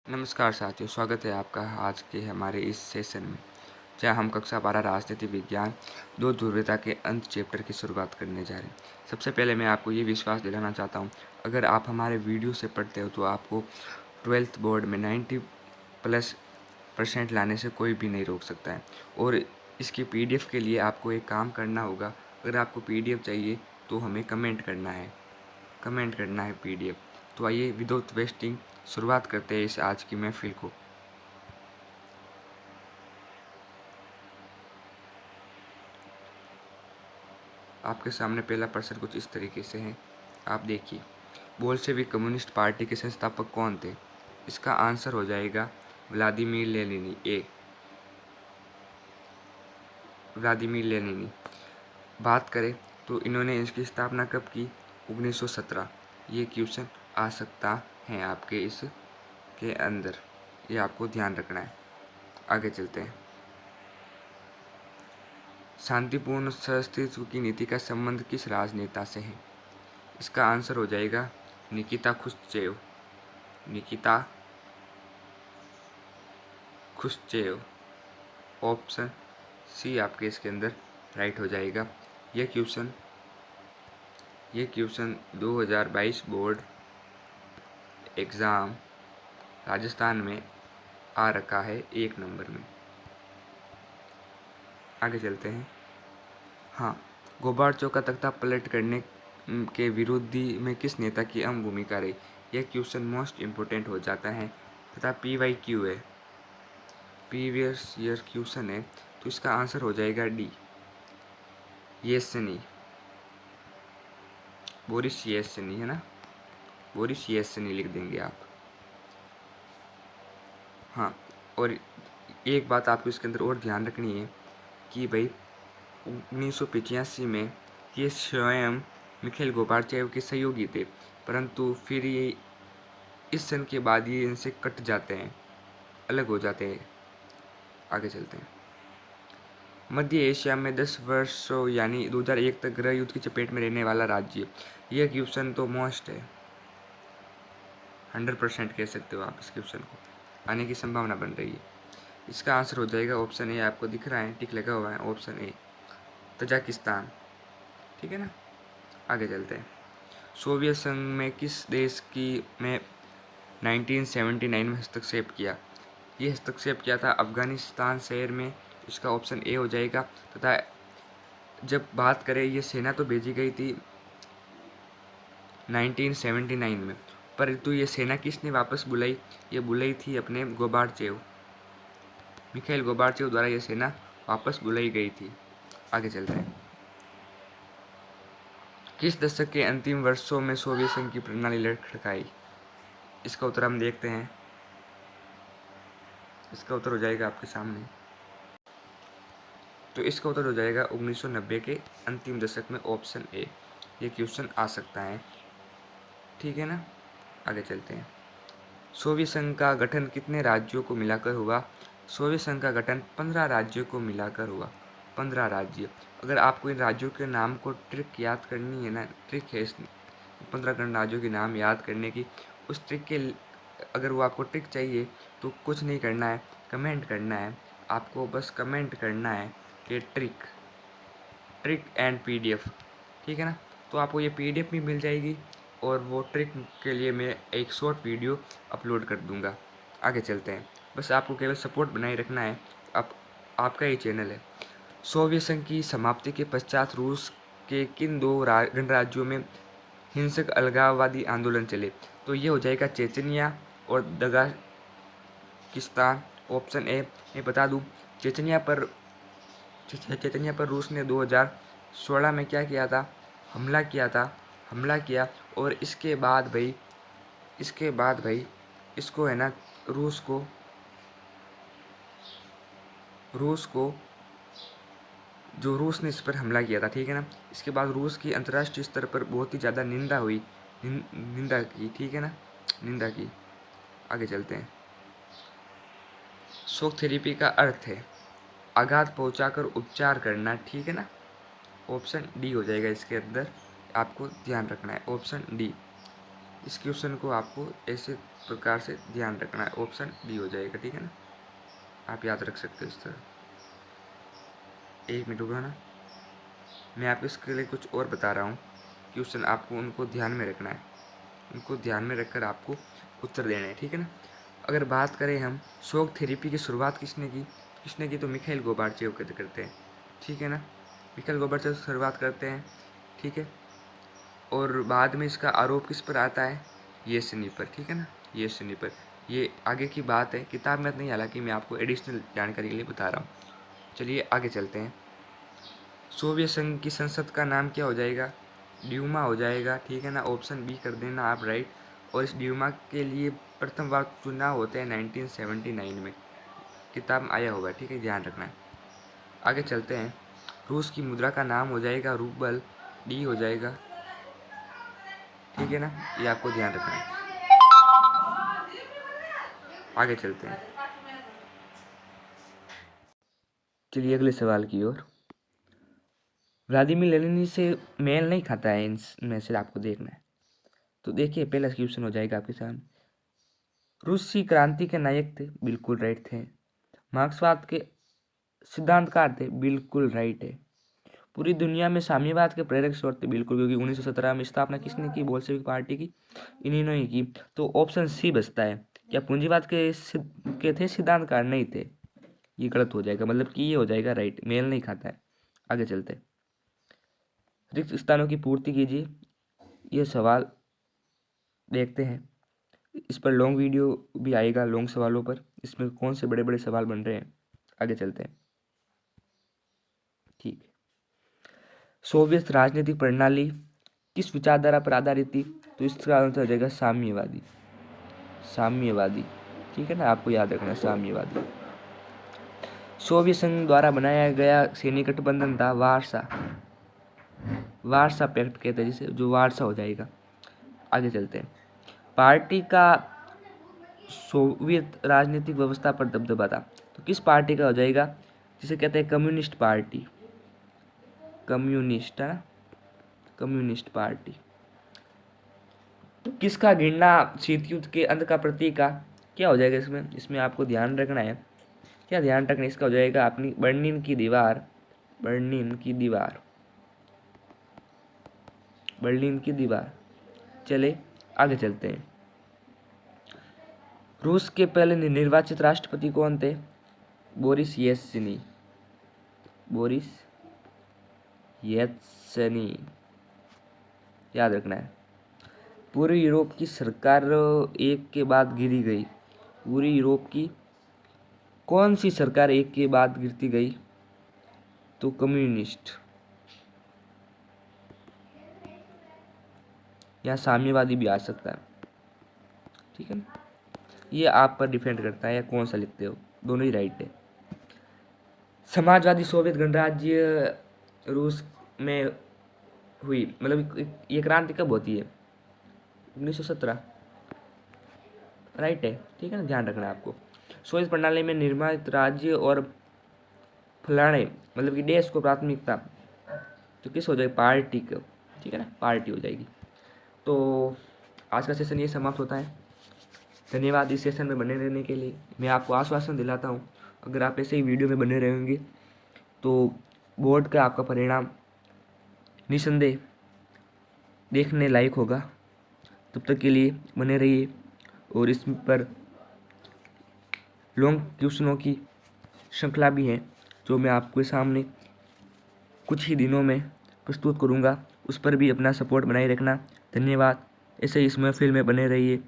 नमस्कार साथियों, स्वागत है आपका आज के हमारे इस सेशन में, जहाँ हम कक्षा 12 राजनीति विज्ञान दो ध्रुवीयता के अंत चैप्टर की शुरुआत करने जा रहे हैं। सबसे पहले मैं आपको ये विश्वास दिलाना चाहता हूँ, अगर आप हमारे वीडियो से पढ़ते हो तो आपको 12th बोर्ड में 90+ % लाने से कोई भी नहीं रोक सकता है। और इसकी PDF के लिए आपको एक काम करना होगा। अगर आपको PDF चाहिए तो हमें कमेंट करना है PDF। तो आइए विदाउट वेस्टिंग शुरुआत करते हैं इस आज की महफिल को। आपके सामने पहला प्रश्न कुछ इस तरीके से है, आप देखिए। बोल्शेविक कम्युनिस्ट पार्टी के संस्थापक कौन थे? इसका आंसर हो जाएगा व्लादिमीर लेनिनी। व्लादिमीर लेनिनी। बात करें तो इन्होंने इसकी स्थापना कब की? 1917। ये क्वेश्चन आ सकता है आपके इस के अंदर, ये आपको ध्यान रखना है। आगे चलते हैं। शांतिपूर्ण सहअस्तित्व की नीति का संबंध किस राजनेता से है? इसका आंसर हो जाएगा Nikita Khrushchev. Nikita Khrushchev. Option C आपके इसके अंदर राइट हो जाएगा। ये क्वेश्चन 2022 बोर्ड एग्ज़ाम राजस्थान में आ रखा है 1 नंबर में। आगे चलते हैं। हाँ, गोबार्चो का तख्ता पलट करने के विरोधी में किस नेता की अहम भूमिका रही? यह क्वेश्चन मोस्ट इम्पोर्टेंट हो जाता है तथा PYQ है, प्रीवियस ईयर क्वेश्चन है, तो इसका आंसर हो जाएगा डी, येल्त्सिन। बोरिस येल्त्सिन है ना, बोरिस येल्त्सिन लिख देंगे आप। हाँ, और एक बात आपको इसके अंदर और ध्यान रखनी है कि भाई 1985 में ये स्वयं मिखाइल गोर्बाचेव के सहयोगी थे, परंतु फिर ये इस सन के बाद ये इनसे कट जाते हैं, अलग हो जाते हैं। आगे चलते हैं। मध्य एशिया में 10 वर्षों यानी 2001 तक गृह युद्ध की चपेट में रहने वाला राज्य, यह क्वेश्चन तो मोस्ट है, 100% कह सकते हो आप इस क्वेश्चन को, आने की संभावना बन रही है। इसका आंसर हो जाएगा ऑप्शन ए। आपको दिख रहा है, टिक लगा हुआ है, ऑप्शन ए, तजाकिस्तान। ठीक है ना। आगे चलते हैं। सोवियत संघ में किस देश की में 1979 में हस्तक्षेप किया? ये हस्तक्षेप किया था अफगानिस्तान शहर में, इसका ऑप्शन ए हो जाएगा। तथा जब बात करें, ये सेना तो भेजी गई थी 1979 में, परंतु ये सेना किसने वापस बुलाई? ये बुलाई थी अपने गोर्बाचेव, मिखाइल गोर्बाचेव द्वारा ये सेना वापस बुलाई गई थी। आगे चलते हैं। किस दशक के अंतिम वर्षों में सोवियत संघ की प्रणाली लड़खड़ाई? इसका उत्तर हम देखते हैं। इसका उत्तर हो जाएगा आपके सामने। तो इसका उत्तर हो जाएगा 1990 के अंतिम दशक में, ऑप्शन ए। ये क्वेश्चन आ सकता है, ठीक है ना। आगे चलते हैं। सोवियत संघ का गठन कितने राज्यों को मिलाकर हुआ? सोवियत संघ का गठन 15 राज्यों को मिलाकर हुआ। 15 राज्य। अगर आपको इन राज्यों के नाम को ट्रिक याद करनी है ना, ट्रिक है इस 15 गणराज्यों के नाम याद करने की, उस ट्रिक के अगर वो आपको ट्रिक चाहिए तो कुछ नहीं करना है, कमेंट करना है। आपको बस कमेंट करना है कि ट्रिक एंड PDF, ठीक है ना। तो आपको ये PDF भी मिल जाएगी और वो ट्रिक के लिए मैं एक शॉर्ट वीडियो अपलोड कर दूंगा। आगे चलते हैं। बस आपको केवल सपोर्ट बनाए रखना है, आपका ही चैनल है। सोवियत संघ की समाप्ति के पश्चात रूस के किन दो गणराज्यों में हिंसक अलगाववादी आंदोलन चले? तो ये हो जाएगा चेचनिया और दगाकिस्तान। Option A. मैं बता दूं, चेचनिया पर रूस ने 2016 में क्या किया था? हमला किया। और इसके बाद भाई इसको है ना, रूस को जो रूस ने इस पर हमला किया था, ठीक है ना। इसके बाद रूस की अंतर्राष्ट्रीय स्तर पर बहुत ही ज़्यादा निंदा हुई, निंदा की, ठीक है ना, निंदा की। आगे चलते हैं। शॉक थेरेपी का अर्थ है आघात पहुंचाकर उपचार करना, ठीक है ना। ऑप्शन डी हो जाएगा इसके अंदर, आपको ध्यान रखना है, ऑप्शन डी। इस क्वेश्चन को आपको ऐसे प्रकार से ध्यान रखना है, ऑप्शन बी हो जाएगा। ठीक है ना, आप याद रख सकते हो इस तरह। एक मिनट रुको ना, मैं आपको इसके लिए कुछ और बता रहा हूँ क्वेश्चन, आपको उनको ध्यान में रखना है, उनको ध्यान में रखकर आपको उत्तर देने हैं। ठीक है ना, अगर बात करें हम शॉक थेरेपी की शुरुआत किसने की तो मिखाइल गोर्बाचेव करते हैं। ठीक है ना, मिखाइल गोर्बाचेव शुरुआत करते हैं। ठीक है, और बाद में इसका आरोप किस पर आता है, येसेनी पर। ठीक है ना, येसेनी पर। ये आगे की बात है, किताब में नहीं, हालांकि मैं आपको एडिशनल जानकारी के लिए बता रहा हूँ। चलिए आगे चलते हैं। सोवियत संघ की संसद का नाम क्या हो जाएगा, ड्यूमा हो जाएगा। ठीक है ना, ऑप्शन बी कर देना आप राइट। और इस ड्यूमा के लिए प्रथम बार चुनाव होते हैं 1979 में, किताब में आया होगा। ठीक है, ध्यान रखना है। आगे चलते हैं। रूस की मुद्रा का नाम हो जाएगा रूबल, डी हो जाएगा। ठीक है ना, ये आपको ध्यान रखना है। आगे चलते हैं, चलिए अगले सवाल की ओर। व्लादिमीर लेनिन से मेल नहीं खाता है इनमें से, आपको देखना है। तो देखिए पहला क्वेश्चन हो जाएगा आपके सामने। रूसी क्रांति के नायक थे, बिल्कुल राइट थे। मार्क्सवाद के सिद्धांतकार थे, बिल्कुल राइट है। पूरी दुनिया में साम्यवाद के प्रेरक स्वर थे, बिल्कुल, क्योंकि 1917 में स्थापना किसने की, बोल्शेविक पार्टी की, इन्हीं ने की। तो ऑप्शन सी बचता है। क्या पूंजीवाद के थे सिद्धांतकार, नहीं थे, ये गलत हो जाएगा, मतलब कि ये हो जाएगा राइट, मेल नहीं खाता है। आगे चलते, रिक्त स्थानों की पूर्ति कीजिए, ये सवाल देखते हैं। इस पर लॉन्ग वीडियो भी आएगा, लॉन्ग सवालों पर, इसमें कौन से बड़े बड़े सवाल बन रहे हैं। आगे चलते हैं। ठीक है, सोवियत राजनीतिक प्रणाली किस विचारधारा पर आधारित थी, तो इसका आंसर हो जाएगा साम्यवादी, साम्यवादी। ठीक है ना, आपको याद रखना, साम्यवादी। सोवियत संघ द्वारा बनाया गया सैनिक गठबंधन था वारसा, वारसा पैक्ट कहते हैं जिसे, जो वारसा हो जाएगा। आगे चलते हैं। पार्टी का सोवियत राजनीतिक व्यवस्था पर दबदबा था, तो किस पार्टी का हो जाएगा, जिसे कहते हैं कम्युनिस्ट पार्टी, कम्युनिस्ट है ना, कम्युनिस्ट पार्टी। किसका गिरना शीत युद्ध के अंत का प्रतीक का, क्या हो जाएगा इसमें, इसमें आपको ध्यान रखना है। क्या ध्यान रखना, इसका हो जाएगा अपनी बर्लिन की दीवार, बर्लिन की दीवार, बर्लिन की दीवार। चले आगे चलते हैं। रूस के पहले निर्वाचित राष्ट्रपति कौन थे, बोरिस येल्त्सिन, बोरिस येल्त्सिन, याद रखना है। पूरी यूरोप की सरकार एक के बाद गिरी गई, पूरी यूरोप की कौन सी सरकार एक के बाद गिरती गई, तो कम्युनिस्ट या साम्यवादी भी आ सकता है। ठीक है ना, ये आप पर डिपेंड करता है या कौन सा लिखते हो, दोनों ही राइट है। समाजवादी सोवियत गणराज्य रूस में हुई, मतलब ये क्रांति कब होती है, 1917, राइट है। ठीक है ना, ध्यान रखना है आपको। सोवियत प्रणाली में निर्मित राज्य और फलाने, मतलब कि देश को प्राथमिकता, तो किस हो जाएगी, पार्टी को। ठीक है ना, पार्टी हो जाएगी। तो आज का सेशन ये समाप्त होता है। धन्यवाद इस सेशन में बने रहने के लिए। मैं आपको आश्वासन दिलाता हूँ, अगर आप ऐसे ही वीडियो में बने रहेंगे तो बोर्ड का आपका परिणाम निसंदेह देखने लायक होगा। तब तक के लिए बने रहिए, और इस पर लॉन्ग क्वेश्चनों की श्रृंखला भी है, जो मैं आपके सामने कुछ ही दिनों में प्रस्तुत करूंगा, उस पर भी अपना सपोर्ट बनाए रखना। धन्यवाद, ऐसे ही इस महफिल में बने रहिए।